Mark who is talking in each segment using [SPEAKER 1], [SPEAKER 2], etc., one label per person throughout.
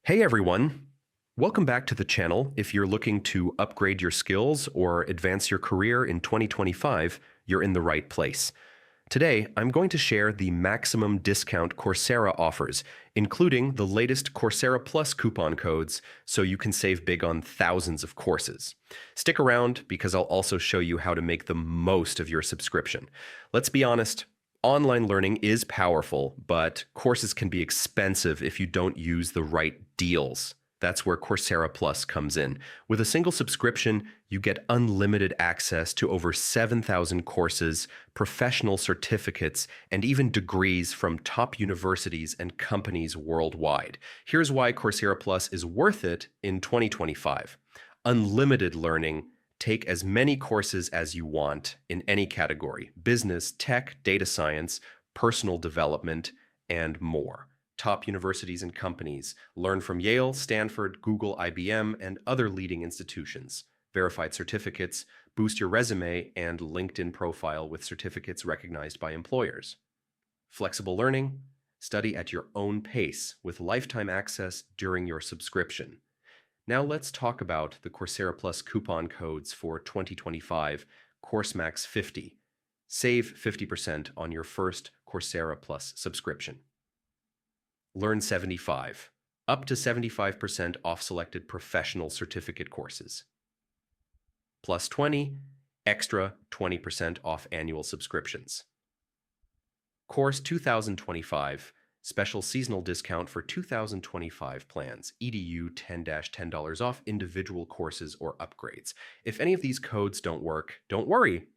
[SPEAKER 1] Hey everyone! Welcome back to the channel. If you're looking to upgrade your skills or advance your career in 2025, you're in the right place. Today, I'm going to share the maximum discount Coursera offers, including the latest Coursera Plus coupon codes, so you can save big on thousands of courses. Stick around because I'll also show you how to make the most of your subscription. Let's be honest, online learning is powerful, but courses can be expensive if you don't use the right deals. That's where Coursera Plus comes in. With a single subscription, you get unlimited access to over 7,000 courses, professional certificates, and even degrees from top universities and companies worldwide. Here's why Coursera Plus is worth it in 2025. Unlimited learning. Take as many courses as you want in any category: business, tech, data science, personal development, and more. Top universities and companies. Learn from Yale, Stanford, Google, IBM, and other leading institutions. Verified certificates. Boost your resume and LinkedIn profile with certificates recognized by employers. Flexible learning. Study at your own pace with lifetime access during your subscription. Now let's talk about the Coursera Plus coupon codes for 2025 CourseMax 50. Save 50% on your first Coursera Plus subscription. Learn 75. Up to 75% off selected professional certificate courses. Plus 20. Extra 20% off annual subscriptions. Course 2025. Special seasonal discount for 2025 plans. EDU $10 off individual courses or upgrades. If any of these codes don't work, don't worry.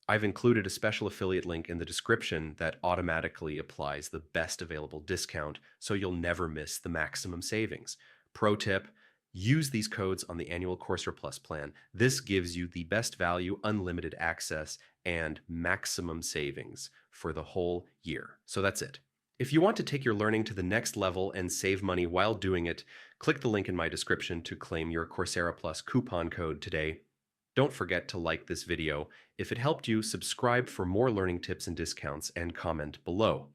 [SPEAKER 1] I've included a special affiliate link in the description that automatically applies the best available discount, so you'll never miss the maximum savings. Pro tip: use these codes on the annual Coursera Plus plan. This gives you the best value, unlimited access, and maximum savings for the whole year. So that's it. If you want to take your learning to the next level and save money while doing it, click the link in my description to claim your Coursera Plus coupon code today. Don't forget to like this video. If it helped you, subscribe for more learning tips and discounts, and comment below.